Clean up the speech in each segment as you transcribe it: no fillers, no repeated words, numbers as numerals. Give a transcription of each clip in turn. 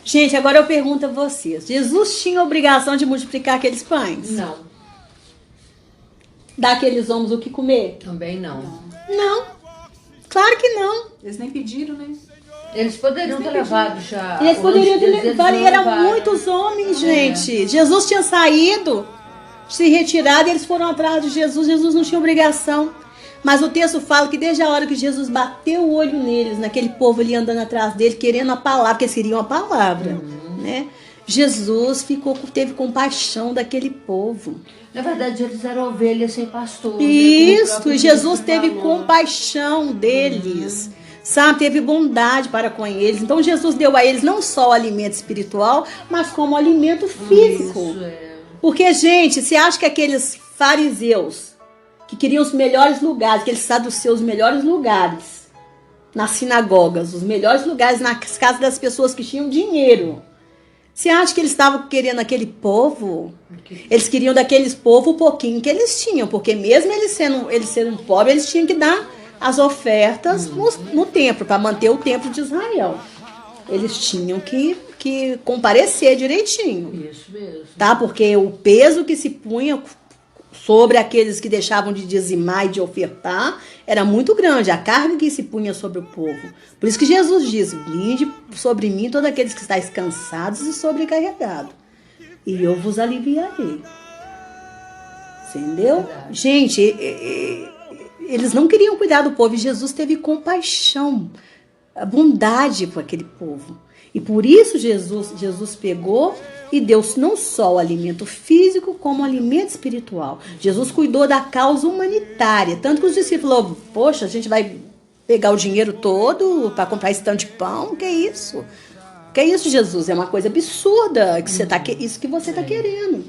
Gente, agora eu pergunto a vocês. Jesus tinha a obrigação de multiplicar aqueles pães? Não. Dar àqueles homens o que comer? Também não. Não. Claro que não. Eles nem pediram, né? Eles poderiam ter levado já. Eles poderiam ter Eles levado, e eram levaram. muitos homens, gente. Jesus tinha saído, se retirado, e eles foram atrás de Jesus. Jesus não tinha obrigação. Mas o texto fala que desde a hora que Jesus bateu o olho neles, naquele povo ali andando atrás dele, querendo a palavra, porque eles queriam a palavra, né? Jesus teve compaixão daquele povo. Na verdade, eles eram ovelhas sem pastor. Isso, e Jesus teve compaixão deles. Sabe, teve bondade para com eles. Então Jesus deu a eles não só o alimento espiritual, mas como alimento físico. Isso, é. Porque, gente, você acha que aqueles fariseus que queriam os melhores lugares, aqueles saduceus, os melhores lugares nas sinagogas, os melhores lugares nas casas das pessoas que tinham dinheiro, você acha que eles estavam querendo aquele povo? Eles queriam daqueles povos o pouquinho que eles tinham, porque mesmo eles sendo pobres, eles tinham que dar as ofertas no templo, para manter o templo de Israel. Eles tinham que comparecer direitinho. Isso mesmo. Tá? Porque o peso que se punha sobre aqueles que deixavam de dizimar e de ofertar era muito grande, a carga que se punha sobre o povo. Por isso que Jesus diz: vinde sobre mim todos aqueles que estáis cansados e sobrecarregados, e eu vos aliviarei. Entendeu? Verdade. Gente, eles não queriam cuidar do povo, e Jesus teve compaixão, a bondade para aquele povo. E por isso Jesus pegou e deu não só o alimento físico, como o alimento espiritual. Jesus cuidou da causa humanitária. Tanto que os discípulos falaram: poxa, a gente vai pegar o dinheiro todo para comprar esse tanto de pão? Que isso? Que isso, Jesus? É uma coisa absurda que isso que você está querendo.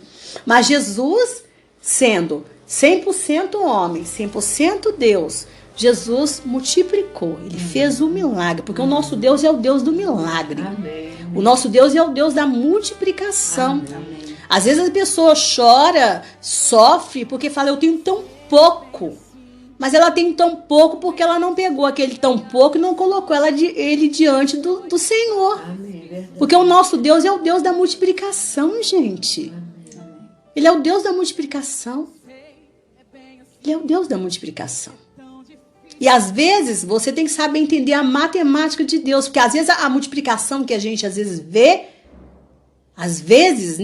Mas Jesus, sendo 100% homem, 100% Deus, Jesus multiplicou, ele fez um milagre, porque o nosso Deus é o Deus do milagre. Amém. O nosso Deus é o Deus da multiplicação. Amém. Às vezes a pessoa chora, sofre, porque fala: eu tenho tão pouco. Mas ela tem tão pouco porque ela não pegou aquele tão pouco e não colocou ele diante do Senhor. Amém. Verdade. Porque o nosso Deus é o Deus da multiplicação, gente. Ele é o Deus da multiplicação. Ele é o Deus da multiplicação. E às vezes você tem que saber entender a matemática de Deus, porque às vezes a multiplicação que a gente às vezes vê, às vezes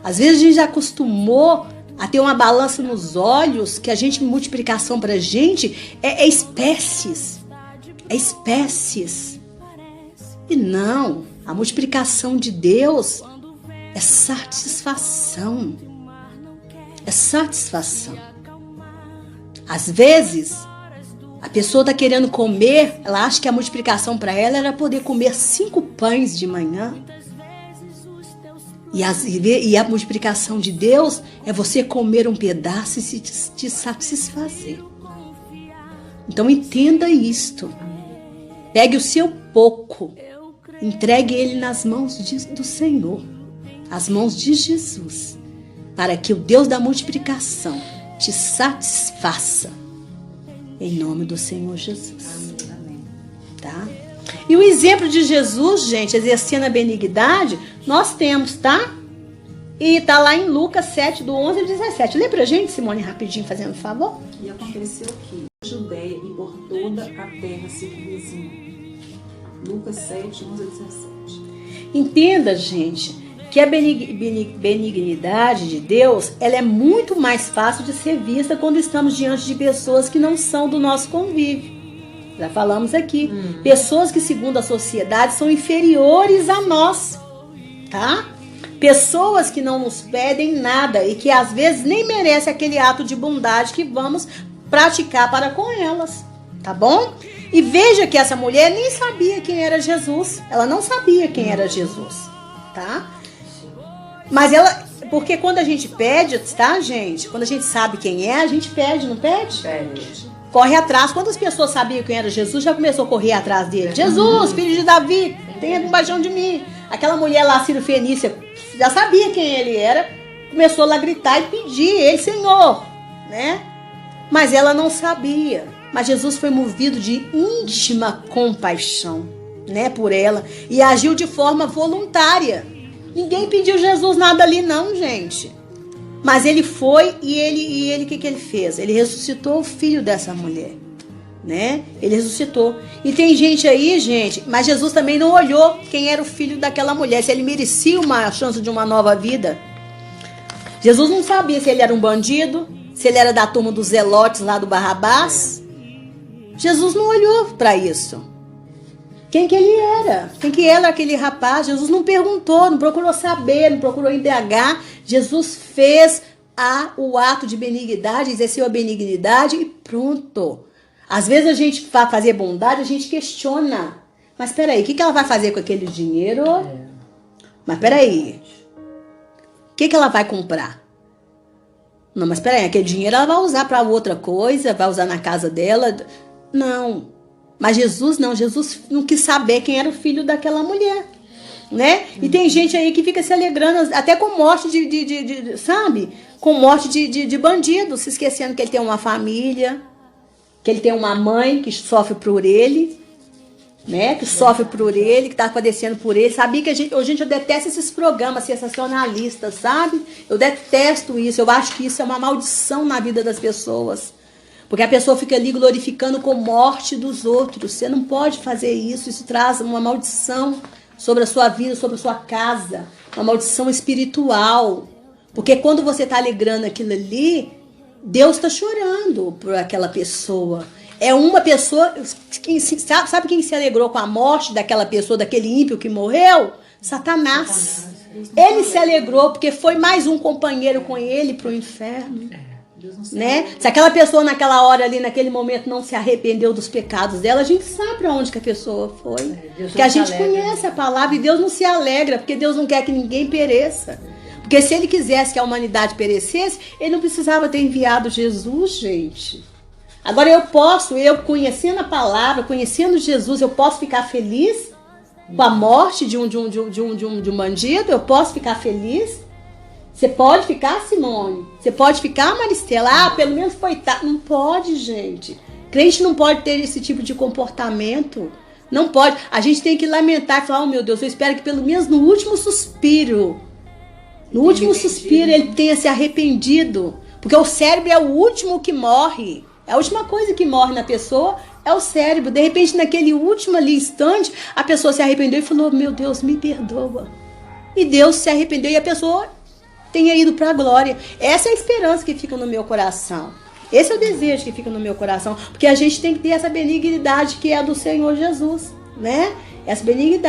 às vezes a gente já acostumou a ter uma balança nos olhos, que a gente, multiplicação pra gente é espécies. É espécies. E não, a multiplicação de Deus é satisfação. É satisfação. Às vezes, a pessoa está querendo comer, ela acha que a multiplicação para ela era poder comer 5 pães de manhã. E a multiplicação de Deus é você comer um pedaço e te satisfazer. Então entenda isto. Pegue o seu pouco, entregue ele nas mãos do Senhor, as mãos de Jesus, para que o Deus da multiplicação te satisfaça, em nome do Senhor Jesus. Amém. Tá? E o exemplo de Jesus, gente, exercendo a benignidade, nós temos, tá? E tá lá em Lucas 7, do 11 ao 17. Lê pra gente, Simone, rapidinho, fazendo um favor. E aconteceu que a Judéia e por toda a terra circunvizinha. Lucas 7, 11 a 17. Entenda, gente, que a benignidade de Deus, ela é muito mais fácil de ser vista quando estamos diante de pessoas que não são do nosso convívio. Já falamos aqui. Pessoas que, segundo a sociedade, são inferiores a nós, tá? Pessoas que não nos pedem nada e que às vezes nem merecem aquele ato de bondade que vamos praticar para com elas, tá bom? E veja que essa mulher nem sabia quem era Jesus. Ela não sabia quem era Jesus, tá? Mas ela... Porque quando a gente pede, tá, gente? Quando a gente sabe quem é, a gente pede, não pede? Pede. Corre atrás. Quantas pessoas sabiam quem era Jesus, já começou a correr atrás dele? Jesus, filho de Davi, tenha compaixão de mim. Aquela mulher lá, Ciro Fenícia, já sabia quem ele era, começou lá a gritar e pedir ele: Senhor, né? Mas ela não sabia. Mas Jesus foi movido de íntima compaixão, né, por ela, e agiu de forma voluntária. Ninguém pediu Jesus nada ali não, gente. Mas ele foi e o que ele fez? Ele ressuscitou o filho dessa mulher, né? Ele ressuscitou. E tem gente aí, gente, mas Jesus também não olhou quem era o filho daquela mulher, se ele merecia uma chance de uma nova vida. Jesus não sabia se ele era um bandido, se ele era da turma dos zelotes lá do Barrabás. Jesus não olhou para isso. Quem que ele era? Quem que era aquele rapaz? Jesus não perguntou, não procurou saber, não procurou indagar. Jesus fez o ato de benignidade, exerceu a benignidade e pronto. Às vezes a gente vai fazer bondade, a gente questiona. Mas peraí, o que ela vai fazer com aquele dinheiro? Mas peraí, o que ela vai comprar? Não, mas peraí, aquele dinheiro ela vai usar para outra coisa, vai usar na casa dela. Não. Mas Jesus não, Jesus não quis saber quem era o filho daquela mulher, né? E tem gente aí que fica se alegrando até com morte sabe? Com morte de bandido, se esquecendo que ele tem uma família, que ele tem uma mãe que sofre por ele, né? Que sofre por ele, que está padecendo por ele. Sabia que gente, eu detesto esses programas sensacionalistas, sabe? Eu detesto isso, eu acho que isso é uma maldição na vida das pessoas. Porque a pessoa fica ali glorificando com morte dos outros. Você não pode fazer isso. Isso traz uma maldição sobre a sua vida, sobre a sua casa. Uma maldição espiritual. Porque quando você está alegrando aquilo ali, Deus está chorando por aquela pessoa. É uma pessoa... Sabe quem se alegrou com a morte daquela pessoa, daquele ímpio que morreu? Satanás. Ele se alegrou porque foi mais um companheiro com ele para o inferno. Né? Se aquela pessoa naquela hora ali, naquele momento não se arrependeu dos pecados dela, a gente sabe para onde que a pessoa foi. Porque a gente conhece a palavra e Deus não se alegra, porque Deus não quer que ninguém pereça. Porque se ele quisesse que a humanidade perecesse, ele não precisava ter enviado Jesus, gente. Agora eu conhecendo a palavra, conhecendo Jesus, eu posso ficar feliz com a morte de um bandido? Eu posso ficar feliz? Você pode ficar, Simone? Você pode ficar, Maristela? Pelo menos coitado. Não pode, gente. Crente não pode ter esse tipo de comportamento. Não pode. A gente tem que lamentar e falar, oh meu Deus, eu espero que pelo menos no último suspiro, ele tenha se arrependido. Porque o cérebro é o último que morre. É a última coisa que morre na pessoa é o cérebro. De repente, naquele último ali instante, a pessoa se arrependeu e falou, meu Deus, me perdoa. E Deus se arrependeu e a pessoa tenha ido para a glória. Essa é a esperança que fica no meu coração. Esse é o desejo que fica no meu coração. Porque a gente tem que ter essa benignidade que é a do Senhor Jesus, né? Essa benignidade.